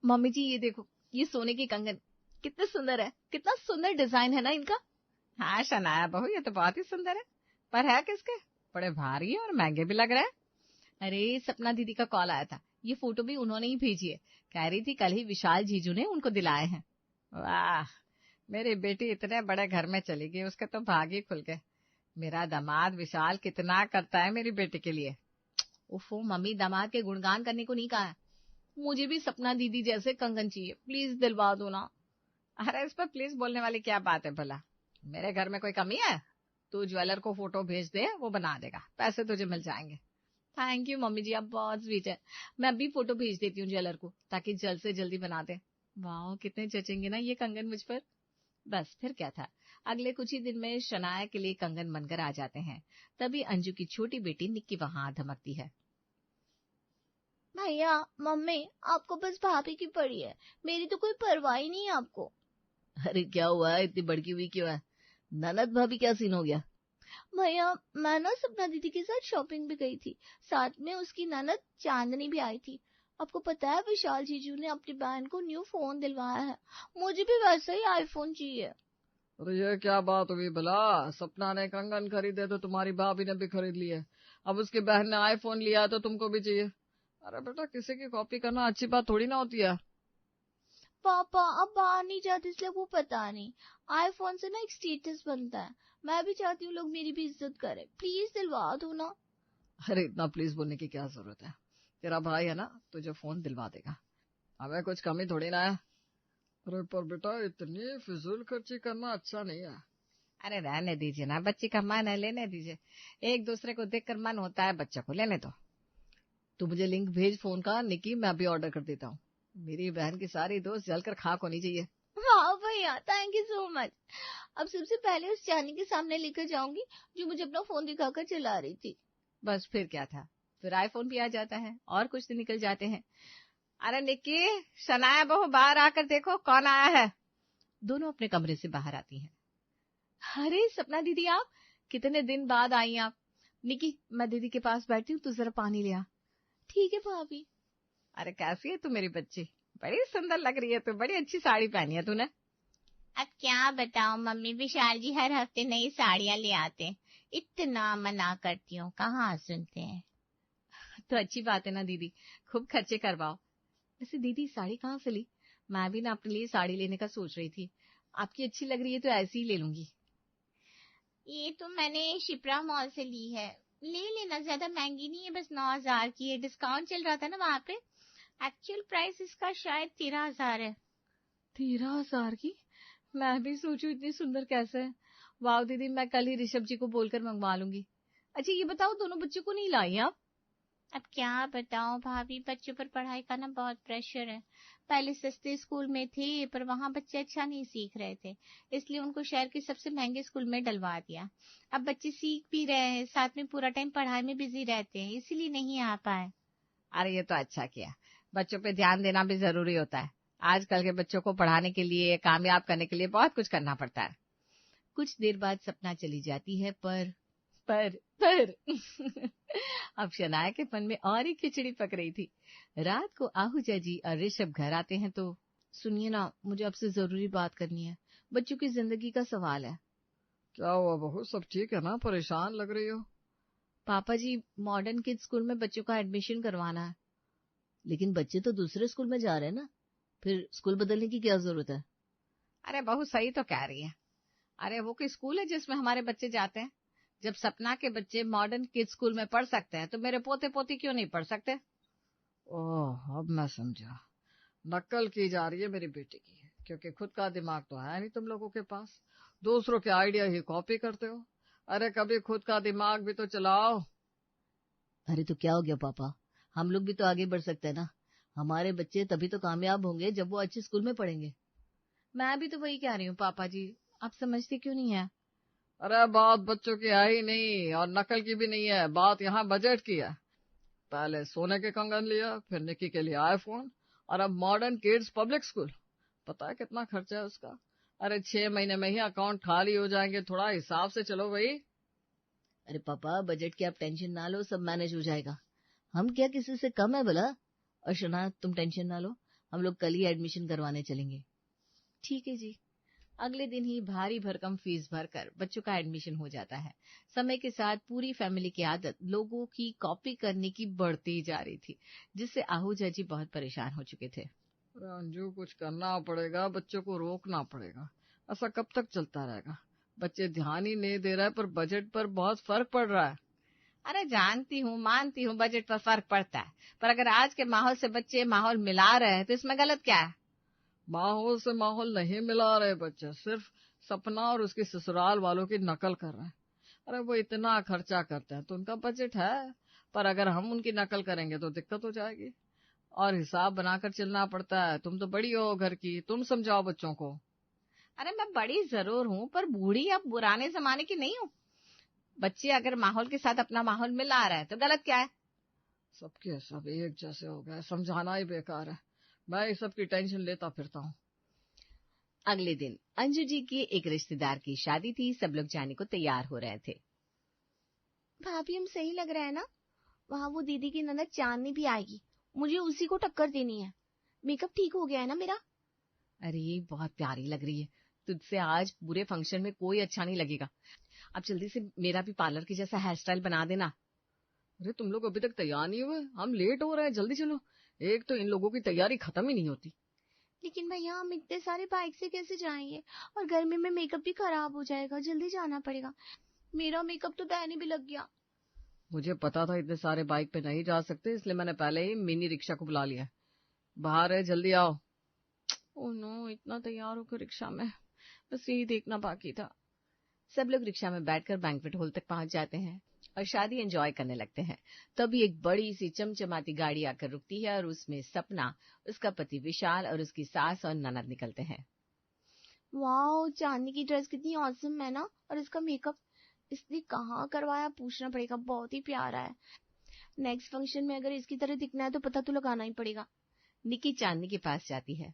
Mummy जी ये देखो, ये सोने के कंगन कितने सुंदर है, कितना सुंदर डिजाइन है ना इनका। हाँ शनाया बहू, ये तो बहुत ही सुंदर है, पर है किसके? बड़े भारी और महंगे भी लग रहे हैं। अरे सपना दीदी का कॉल आया था, ये फोटो भी उन्होंने ही भेजी है। कह रही थी कल ही विशाल जीजू ने उनको दिलाए हैं। वाह, मेरी बेटी इतने बड़े घर में चली गई, उसके तो भाग ही खुल गए। मेरा दामाद विशाल कितना करता है मेरी बेटी के लिए। उफो मम्मी, दामाद के गुणगान करने को नहीं कहा है। मुझे भी सपना दीदी जैसे कंगन चाहिए, प्लीज दिलवा दो ना। अरे इस पर प्लीज बोलने वाली क्या बात है भला? मेरे घर में कोई कमी है? तू ज्वेलर को फोटो भेज दे, वो बना देगा, पैसे तुझे मिल जाएंगे। थैंक यू मम्मी जी, आप बहुत स्वीट है। मैं अभी फोटो भेज देती हूँ ज्वेलर को, ताकि जल्द से जल्दी बना दे। वाह, कितने जचेंगे ना ये कंगन मुझ पर। बस फिर क्या था, अगले कुछ ही दिन में शनाया के लिए कंगन बनकर आ जाते हैं। तभी अंजू की छोटी बेटी निक्की वहां धमकती है। भैया मम्मी, आपको बस भाभी की पड़ी है, मेरी तो कोई परवाह ही नहीं है आपको। अरे क्या हुआ है, इतनी बड़की हुई क्यों है? ननद भाभी क्या सीन हो गया? भैया मैं ना सपना दीदी के साथ शॉपिंग भी गई थी, साथ में उसकी ननद चांदनी भी आई थी। आपको पता है विशाल जीजू ने अपनी बहन को न्यू फोन दिलवाया है, मुझे भी वैसा ही आईफोन चाहिए। अरे ये क्या बात हुई भला? सपना ने कंगन खरीदे तो तुम्हारी भाभी ने भी खरीद लिए, अब उसकी बहन ने आईफोन लिया तो तुमको भी चाहिए? अरे बेटा, किसी की कॉपी करना अच्छी बात थोड़ी ना होती है। पापा अब बाहर नहीं जाते इसलिए वो पता नहीं, आईफोन से ना एक स्टेटस बनता है, मैं भी चाहती हूँ लोग मेरी भी इज्जत करें, प्लीज दिलवा दो ना। अरे इतना प्लीज बोलने की क्या जरूरत है, तेरा भाई है ना, तुझे फोन दिलवा देगा, हमें कुछ कमी थोड़ी ना है। अरे पर बेटा, इतनी फिजूल खर्ची करना अच्छा नहीं है। अरे रहने दीजिए ना, बच्ची का मन है, लेने दीजिए। एक दूसरे को देखकर मन होता है बच्चों को, लेने दो। तू मुझे लिंक भेज फोन का निकी, मैं अभी ऑर्डर कर देता हूँ। मेरी बहन की सारी दोस्त जलकर खाक होनी चाहिए। वाह भैया, थैंक यू सो मच। अब सबसे पहले उस चांदी के सामने लेकर जाऊंगी जो मुझे अपना फोन दिखाकर चला रही थी। बस फिर क्या था, फिर आईफोन भी आ जाता है और कुछ दिन निकल जाते हैं। अरे निक्की, शनाया बहू बाहर आकर देखो कौन आया है। दोनों अपने कमरे से बाहर आती हैं। अरे सपना दीदी, आप कितने दिन बाद आई आप। निकी, मैं दीदी के पास बैठी हूँ, तू जरा पानी ले आ। ठीक है भाभी। अरे कैसी है तू मेरी बच्ची? बड़ी सुंदर लग रही है तू, बड़ी अच्छी साड़ी पहनी है तूने। अब क्या बताओ मम्मी, विशाल जी हर हफ्ते नई साड़ियां ले आते, इतना मना करती हूँ कहाँ सुनते हैं। तो अच्छी बात है ना दीदी, खूब खर्चे करवाओ। वैसे दीदी साड़ी कहाँ से ली? मैं भी ना अपने लिए साड़ी लेने का सोच रही थी। आपकी अच्छी लग रही है तो ऐसी ही ले लूंगी। ये तो मैंने शिप्रा मॉल से ली है, ले लेना, ज्यादा महंगी नहीं है, बस 9,000 की है, डिस्काउंट चल रहा था ना वहाँ पे। एक्चुअल प्राइस इसका शायद 13,000 है। 13,000 की? मैं भी सोचू इतनी सुंदर कैसे है। वाह दीदी, मैं कल ही ऋषभ जी को बोलकर मंगवा लूंगी। अच्छा ये बताओ, दोनों बच्चों को नहीं लाई आप? अब क्या बताओ भाभी, बच्चों पर पढ़ाई का ना बहुत प्रेशर है। पहले सस्ते स्कूल में थे पर वहाँ बच्चे अच्छा नहीं सीख रहे थे, इसलिए उनको शहर के सबसे महंगे स्कूल में डलवा दिया। अब बच्चे सीख भी रहे हैं, साथ में पूरा टाइम पढ़ाई में बिजी रहते हैं, इसीलिए नहीं आ पाए। अरे ये तो अच्छा किया, बच्चों पे ध्यान देना भी जरूरी होता है। आजकल के बच्चों को पढ़ाने के लिए, कामयाब करने के लिए बहुत कुछ करना पड़ता है। कुछ देर बाद सपना चली जाती है, पर अब शनाया के मन में और ही खिचड़ी पक रही थी। रात को आहूजा जी और ऋषभ घर आते हैं तो, सुनिए ना, मुझे आपसे जरूरी बात करनी है, बच्चों की जिंदगी का सवाल है। क्या हुआ बहू, सब ठीक है ना? परेशान लग रही हो। पापा जी, मॉडर्न किड स्कूल में बच्चों का एडमिशन करवाना है। लेकिन बच्चे तो दूसरे स्कूल में जा रहे हैं ना, फिर स्कूल बदलने की क्या जरूरत है? अरे बहू सही तो कह रही है। अरे वो कोई स्कूल है जिसमें हमारे बच्चे जाते हैं? जब सपना के बच्चे मॉडर्न किड स्कूल में पढ़ सकते हैं तो मेरे पोते पोती क्यों नहीं पढ़ सकते? ओह, अब मैं समझा, नकल की जा रही है मेरी बेटी की, क्योंकि खुद का दिमाग तो है नहीं तुम लोगों के पास, दूसरों के आइडिया ही कॉपी करते हो। अरे कभी खुद का दिमाग भी तो चलाओ। अरे तो क्या हो गया पापा, हम लोग भी तो आगे बढ़ सकते हैं ना। हमारे बच्चे तभी तो कामयाब होंगे जब वो अच्छे स्कूल में पढ़ेंगे। मैं भी तो वही कह रही हूँ पापा जी, आप समझते क्यों नहीं है? अरे बात बच्चों की है ही नहीं और नकल की भी नहीं है, बात यहाँ बजट की है। पहले सोने के कंगन लिया, फिर निकी के लिए आईफोन, और अब मॉडर्न किड्स पब्लिक स्कूल। पता है कितना खर्चा है उसका? अरे 6 महीने में ही अकाउंट खाली हो जाएंगे, थोड़ा हिसाब से चलो भाई। अरे पापा, बजट की आप टेंशन ना लो, सब मैनेज हो जाएगा। हम क्या किसी से कम है भला? और शना, तुम टेंशन ना लो, हम लोग कल ही एडमिशन करवाने चलेंगे। ठीक है जी। अगले दिन ही भारी भरकम फीस भरकर बच्चों का एडमिशन हो जाता है। समय के साथ पूरी फैमिली की आदत लोगों की कॉपी करने की बढ़ती जा रही थी, जिससे आहूजा जी बहुत परेशान हो चुके थे। अंजू, कुछ करना पड़ेगा, बच्चों को रोकना पड़ेगा। ऐसा कब तक चलता रहेगा? बच्चे ध्यान ही नहीं दे रहे, पर बजट पर बहुत फर्क पड़ रहा है। अरे जानती हूँ, मानती हूँ बजट पर फर्क पड़ता है, पर अगर आज के माहौल से बच्चे माहौल मिला रहे हैं तो इसमें गलत क्या है? माहौल से माहौल नहीं मिला रहे बच्चे, सिर्फ सपना और उसके ससुराल वालों की नकल कर रहे हैं। अरे वो इतना खर्चा करते हैं तो उनका बजट है, पर अगर हम उनकी नकल करेंगे तो दिक्कत हो जाएगी और हिसाब बनाकर चलना पड़ता है। तुम तो बड़ी हो घर की, तुम समझाओ बच्चों को। अरे मैं बड़ी जरूर हूँ, पर बूढ़ी अब पुराने जमाने की नहीं हूँ। बच्चे अगर माहौल के साथ अपना माहौल मिला रहे हैं तो गलत क्या है? सबके सब एक जैसे हो गए, समझाना ही बेकार है। मैं इस सब की टेंशन लेता फिरता हूँ। अगले दिन अंजू जी की एक रिश्तेदार की शादी थी। सब लोग जाने को तैयार हो रहे थे। भाभी, हम सही लग रहा है ना? वहाँ वो दीदी की ननद चांदनी भी आएगी, मुझे उसी को टक्कर देनी है। मेकअप ठीक हो गया है ना मेरा? अरे बहुत प्यारी लग रही है, तुझसे आज पूरे फंक्शन में कोई अच्छा नहीं लगेगा। अब जल्दी से मेरा भी पार्लर के जैसा हेयर स्टाइल बना देना। अरे तुम लोग अभी तक तैयार नहीं हुए? हम लेट हो रहे हैं, जल्दी चलो। एक तो इन लोगों की तैयारी खत्म ही नहीं होती। लेकिन भैया, हम इतने सारे बाइक से कैसे जाएंगे? और गर्मी में मेकअप भी खराब हो जाएगा, जल्दी जाना पड़ेगा। मेरा मेकअप तो बहने भी लग गया। मुझे पता था इतने सारे बाइक पे नहीं जा सकते, इसलिए मैंने पहले ही मिनी रिक्शा को बुला लिया। बाहर है, जल्दी आओ। ओह नो, इतना तैयार होकर रिक्शा में, बस यही देखना बाकी था। सब लोग रिक्शा में बैठकर बैंक्वेट हॉल तक पहुंच जाते हैं और शादी एंजॉय करने लगते हैं। तभी एक बड़ी सी चमचमाती गाड़ी आकर रुकती है और उसमें सपना, उसका पति विशाल और उसकी सास और ननद निकलते हैं। वाह, चांदनी की ड्रेस कितनी ऑसम है ना। और इसका मेकअप इसने कहाँ करवाया पूछना पड़ेगा, बहुत ही प्यारा है। नेक्स्ट फंक्शन में अगर इसकी तरह दिखना है तो पता तो लगाना ही पड़ेगा। निकी चांदनी के पास जाती है।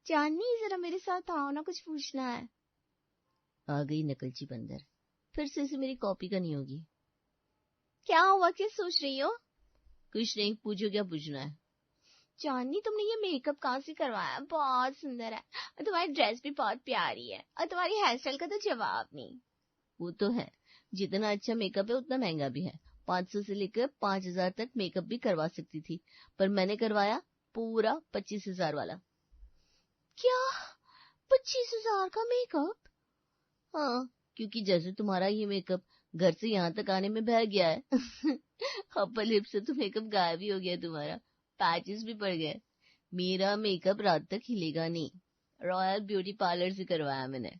चांदनी, जरा मेरे साथ आओ ना, कुछ पूछना है। आ गई नकलची बंदर, फिर से इसे मेरी कॉपी करनी होगी। क्या हुआ, क्या सोच रही हो? कुछ नहीं, पूछो क्या पूछना है। चांदनी, तुमने ये मेकअप कहाँ से करवाया? बहुत सुंदर है, और तुम्हारी ड्रेस भी बहुत प्यारी है, और तुम्हारी हेयर स्टाइल का तो जवाब नहीं। वो तो है, जितना अच्छा मेकअप है उतना महंगा भी है। 500 से लेकर 5000 तक मेकअप भी करवा सकती थी, पर मैंने करवाया पूरा 25,000 वाला। क्या? 25,000 का मेकअप? हाँ, क्योंकि जैसे तुम्हारा ये मेकअप घर से यहाँ तक आने में बह गया है अपर लिप से तो मेकअप गायब ही हो गया तुम्हारा, पैचेस भी पड़ गए। मेरा मेकअप रात तक हिलेगा नहीं, रॉयल ब्यूटी पार्लर से करवाया मैंने।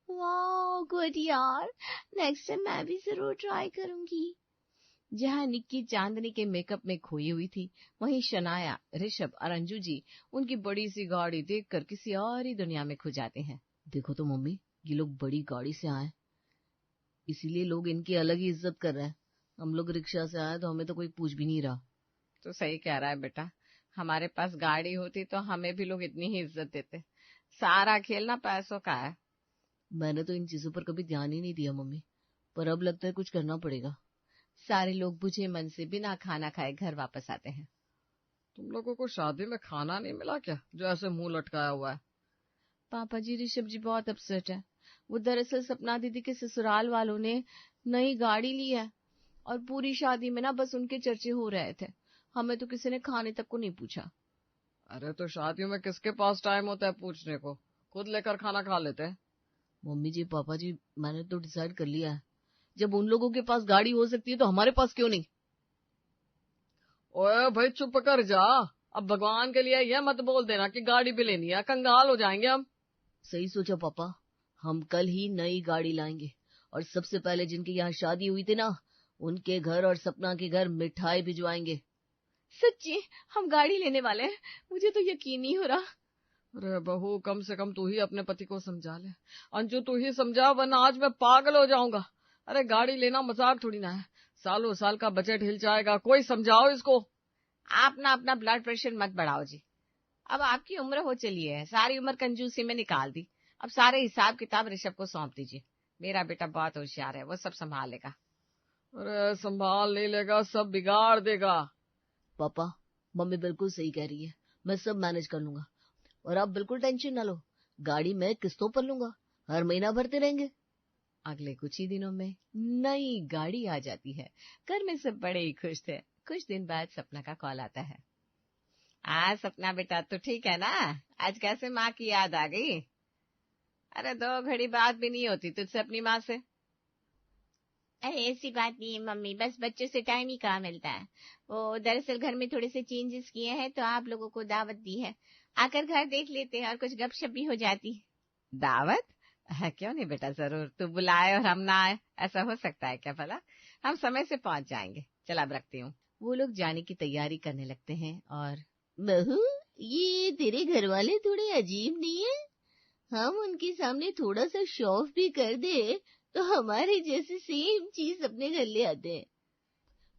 वाह, गुड यार, नेक्स्ट टाइम मैं भी जरूर ट्राई करूंगी। जहाँ निक्की चांदनी के मेकअप में खोई हुई थी, वहीं शनाया, ऋषभ और अंजू जी उनकी बड़ी सी गाड़ी देखकर किसी और ही दुनिया में खो जाते हैं। देखो तो मम्मी, ये लोग बड़ी गाड़ी से आए, इसीलिए लोग इनकी अलग ही इज्जत कर रहे हैं। हम लोग रिक्शा से आए तो हमें तो कोई पूछ भी नहीं रहा। तो सही कह रहा है बेटा, हमारे पास गाड़ी होती तो हमें भी लोग इतनी ही इज्जत देते। सारा खेल ना पैसों का है। मैंने तो इन चीजों पर कभी ध्यान ही नहीं दिया मम्मी, पर अब लगता है कुछ करना पड़ेगा। सारे लोग बुझे मन से बिना खाना खाए घर वापस आते हैं। तुम लोगों को शादी में खाना नहीं मिला क्या, जो ऐसे मुंह लटकाया हुआ है? पापा जी, ऋषभ जी बहुत अपसेट है। वो दरअसल सपना दीदी के ससुराल वालों ने नई गाड़ी ली है और पूरी शादी में ना बस उनके चर्चे हो रहे थे। हमें तो किसी ने खाने तक को नहीं पूछा। अरे तो शादियों में किसके पास टाइम होता है पूछने को, खुद लेकर खाना खा लेते हैं। मम्मी जी, पापा जी, मैंने तो डिसाइड कर लिया है, जब उन लोगों के पास गाड़ी हो सकती है तो हमारे पास क्यों नहीं। ओए भाई चुप कर जा, अब भगवान के लिए यह मत बोल देना कि गाड़ी भी लेनी है, कंगाल हो जाएंगे हम। सही सोचा पापा, हम कल ही नई गाड़ी लाएंगे और सबसे पहले जिनके यहाँ शादी हुई थी ना, उनके घर और सपना के घर मिठाई भिजवाएंगे। सच्ची हम गाड़ी लेने वाले हैं? मुझे तो यकीन नहीं हो रहा। अरे बहू, कम से कम तू ही अपने पति को समझा ले। अंजू तू ही समझा, वरना आज मैं पागल हो जाऊंगा। अरे गाड़ी लेना मजाक थोड़ी ना है, सालों साल का बजट हिल जाएगा। कोई समझाओ इसको। आप ना अपना ब्लड प्रेशर मत बढ़ाओ जी, अब आपकी उम्र हो चली है, सारी उम्र कंजूसी में निकाल दी। अब सारे हिसाब किताब ऋषभ को सौंप दीजिए। मेरा बेटा बहुत होशियार है, वो सब संभाल लेगा। अरे संभाल नहीं लेगा, सब बिगाड़ देगा। पापा, मम्मी बिल्कुल सही कह रही है, मैं सब मैनेज कर लूंगा, और आप बिल्कुल टेंशन ना लो, गाड़ी मैं किस्तों पर लूंगा, हर महीना भरते रहेंगे। अगले कुछ ही दिनों में नई गाड़ी आ जाती है। घर में सब बड़े ही खुश थे। कुछ दिन बाद सपना का कॉल आता है। सपना बेटा तो ठीक है ना? आज कैसे माँ की याद आ गई? अरे 2 घड़ी बात भी नहीं होती तुझसे अपनी माँ से। अरे ऐसी बात नहीं है मम्मी, बस बच्चों से टाइम ही कहाँ मिलता है। वो दरअसल घर में थोड़े से चेंजेस किए हैं तो आप लोगों को दावत दी है, आकर घर देख लेते हैं और कुछ गपशप भी हो जाती। दावत? क्यों नहीं बेटा, जरूर। तू बुलाए और हम ना आए, ऐसा हो सकता है क्या भला? हम समय से पहुंच जाएंगे। चल अब रखती हूँ। वो लोग जाने की तैयारी करने लगते हैं। और बहू, ये तेरे घर वाले थोड़े अजीब नहीं है? हम उनके सामने थोड़ा सा शो ऑफ भी कर दे तो हमारे जैसे सेम चीज अपने घर ले आते हैं।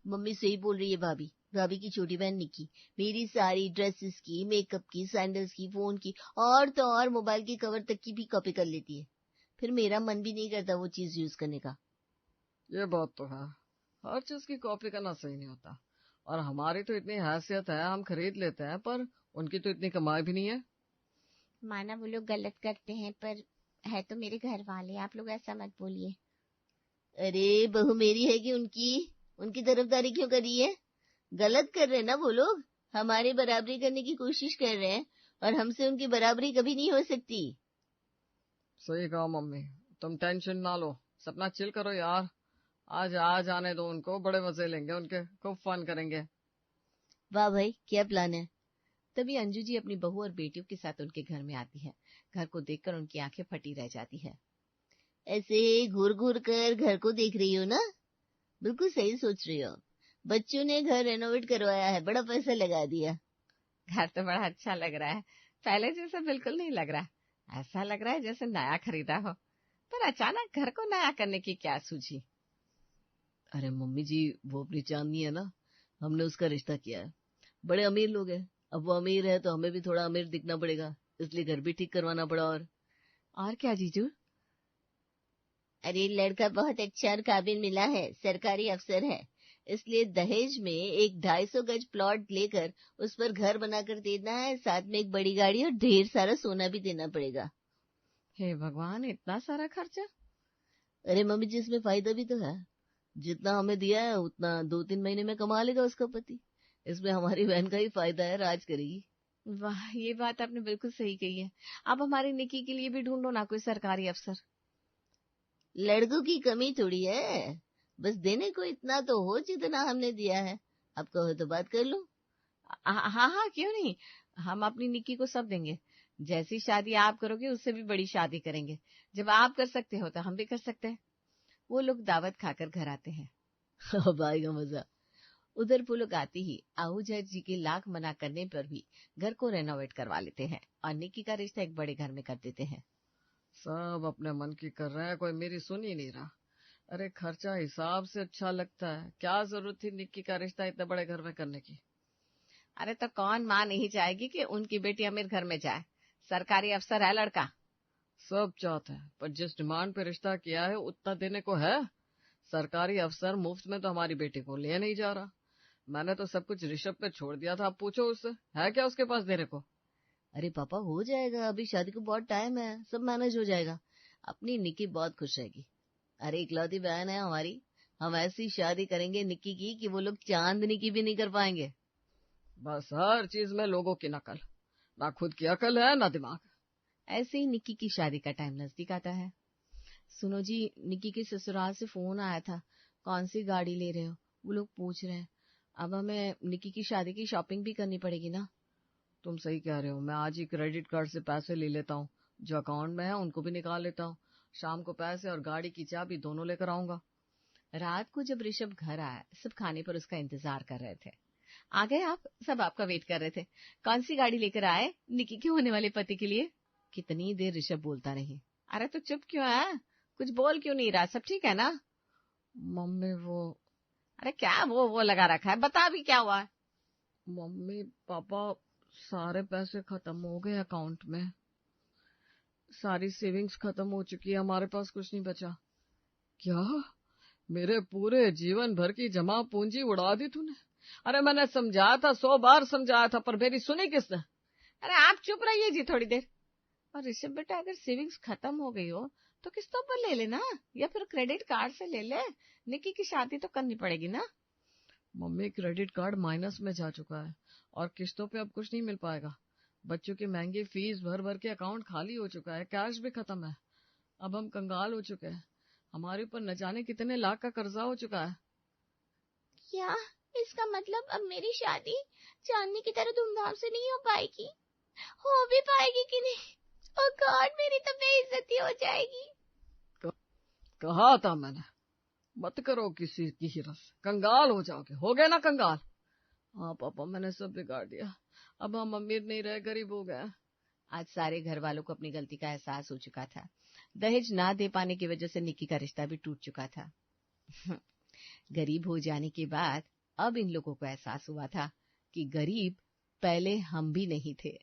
मम्मी सही बोल रही है भाभी। भाभी की छोटी बहन निक्की मेरी सारी ड्रेसेस की, मेकअप की, सैंडल्स की, फोन की और तो और मोबाइल के कवर तक की भी कॉपी कर लेती है। फिर मेरा मन भी नहीं करता वो चीज यूज करने का। ये बात तो है, हर चीज की कॉपी करना सही नहीं होता। और हमारी तो इतनी हैसियत है, हम खरीद लेते हैं, पर उनकी तो इतनी कमाई भी नहीं है। माना वो लोग गलत करते हैं, पर है तो मेरे घर वाले, आप लोग ऐसा मत बोलिए। अरे बहू मेरी है कि उनकी तरफदारी क्यों कर रही है? गलत कर रहे हैं ना वो लोग, हमारी बराबरी करने की कोशिश कर रहे हैं और हमसे उनकी बराबरी कभी नहीं हो सकती। सही कहा मम्मी, तुम टेंशन ना लो। सपना चिल करो यार, आज आने दो उनको, बड़े मजे लेंगे उनके, खूब फन करेंगे। वाह भाई, क्या प्लान है? तभी अंजू जी अपनी बहू और बेटियों के साथ उनके घर में आती है। घर को देखकर उनकी आंखें फटी रह जाती है। ऐसे घूर घूर कर घर को देख रही हो ना? बिल्कुल सही सोच रही हो। बच्चों ने घर रेनोवेट करवाया है, बड़ा पैसा लगा दिया। घर तो बड़ा अच्छा लग रहा है, पहले जैसा बिल्कुल नहीं लग रहा। ऐसा लग रहा है जैसे नया खरीदा हो। पर अचानक घर को नया करने की क्या सूझी? अरे मम्मी जी, वो अपनी चांदनी है ना, हमने उसका रिश्ता किया है। बड़े अमीर लोग हैं, अब वो अमीर है तो हमें भी थोड़ा अमीर दिखना पड़ेगा, इसलिए घर भी ठीक करवाना पड़ा। और क्या जीजू? अरे लड़का बहुत अच्छा और काबिल मिला है, सरकारी अफसर है, इसलिए दहेज में एक 250 गज प्लॉट लेकर उस पर घर बनाकर देना है, साथ में एक बड़ी गाड़ी और ढेर सारा सोना भी देना पड़ेगा। हे भगवान, इतना सारा खर्चा? अरे मम्मी जी, इसमें फायदा भी तो है। जितना हमें दिया है उतना 2-3 महीने में कमा लेगा उसका पति। इसमें हमारी बहन का ही फायदा है, राज करेगी। वाह, ये बात आपने बिल्कुल सही कही है। अब हमारी निकी के लिए भी ढूंढो ना कोई सरकारी अफसर। लड़कों की कमी थोड़ी है, बस देने को इतना तो हो जितना हमने दिया है। आप कहो तो बात कर लो। हाँ हाँ, क्यों नहीं। हम अपनी निक्की को सब देंगे। जैसी शादी आप करोगे उससे भी बड़ी शादी करेंगे। जब आप कर सकते हो तो हम भी कर सकते हैं। वो लोग दावत खाकर घर आते हैं। अब आएगा मजा। उधर वो लोग आते ही आहूजा जी के लाख मना करने पर भी घर को रेनोवेट करवा लेते हैं और निक्की का रिश्ता एक बड़े घर में कर देते हैं। सब अपने मन की कर रहे हैं, कोई मेरी सुन ही नहीं रहा। अरे खर्चा हिसाब से अच्छा लगता है, क्या जरूरत थी निक्की का रिश्ता इतने बड़े घर में करने की। अरे तो कौन माँ नहीं चाहेगी कि उनकी बेटी अमीर घर में जाए? सरकारी अफसर है लड़का। सब चाहते हैं, पर जिस डिमांड पे रिश्ता किया है उतना देने को है। सरकारी अफसर मुफ्त में तो हमारी बेटी को ले नहीं जा रहा। मैंने तो सब कुछ ऋषभ पे छोड़ दिया था, अब पूछो उससे है क्या उसके पास देने को। अरे पापा, हो जाएगा, अभी शादी को बहुत टाइम है, सब मैनेज हो जाएगा। अपनी निक्की बहुत खुश रहेगी। अरे इकलौती बहन है हमारी, हम ऐसी शादी करेंगे निक्की की कि वो लोग चांदनी की भी नहीं कर पाएंगे। बस हर चीज में लोगों की नकल, ना खुद की अकल है ना दिमाग। ऐसे ही निक्की की शादी का टाइम नजदीक आता है। सुनो जी, निक्की के ससुराल से फोन आया था, कौन सी गाड़ी ले रहे हो? वो लोग पूछ रहे हैं। अब हमें निक्की की शादी की शॉपिंग भी करनी पड़ेगी ना। तुम सही कह रहे हो, मैं आज ही क्रेडिट कार्ड से पैसे ले लेता हूँ, जो अकाउंट में है उनको भी निकाल लेता हूँ। शाम को पैसे और गाड़ी की चाबी दोनों लेकर आऊंगा। रात को जब ऋषभ घर आया, सब खाने पर उसका इंतजार कर रहे थे। आ गए आप? सब आपका वेट कर रहे थे। कौन सी गाड़ी लेकर आए निक्की के होने वाले पति के लिए? कितनी देर ऋषभ बोलता नहीं। अरे तो चुप क्यों है? कुछ बोल क्यों नहीं रहा? सब ठीक है ना? मम्मी वो अरे क्या वो लगा रखा है, बता भी क्या हुआ है? मम्मी पापा, सारे पैसे खत्म हो गए अकाउंट में, सारी सेविंग्स खत्म हो चुकी है, हमारे पास कुछ नहीं बचा। क्या? मेरे पूरे जीवन भर की जमा पूंजी उड़ा दी तूने? अरे मैंने समझाया था, 100 बार समझाया था, पर मेरी सुनी किसने? अरे आप चुप रहिए जी थोड़ी देर। और ऋषभ बेटा, अगर सेविंग्स खत्म हो गई हो तो किस्तों पर ले लेना, या फिर क्रेडिट कार्ड से ले ले। निकी की शादी तो करनी पड़ेगी ना। मम्मी, क्रेडिट कार्ड माइनस में जा चुका है और किस्तों पे अब कुछ नहीं मिल पाएगा। बच्चों की महंगी फीस भर भर के अकाउंट खाली हो चुका है, कैश भी खत्म है। अब हम कंगाल हो चुके हैं, हमारे ऊपर न जाने कितने लाख का कर्जा हो चुका है। क्या इसका मतलब अब मेरी शादी चांदनी की तरह धूमधाम से नहीं हो पाएगी? हो भी पाएगी कि नहीं? ओ गॉड, मेरी तो बेइज्जती हो जाएगी। कहा था मैंने, मत करो किसी की हिरस, कंगाल हो जाओगे। हो गए ना कंगाल। हाँ पापा, मैंने सब बिगाड़ दिया। अब हम अमीर नहीं रहे, गरीब हो गए। आज सारे घर वालों को अपनी गलती का एहसास हो चुका था। दहेज ना दे पाने की वजह से निक्की का रिश्ता भी टूट चुका था। गरीब हो जाने के बाद अब इन लोगों को एहसास हुआ था कि गरीब पहले हम भी नहीं थे।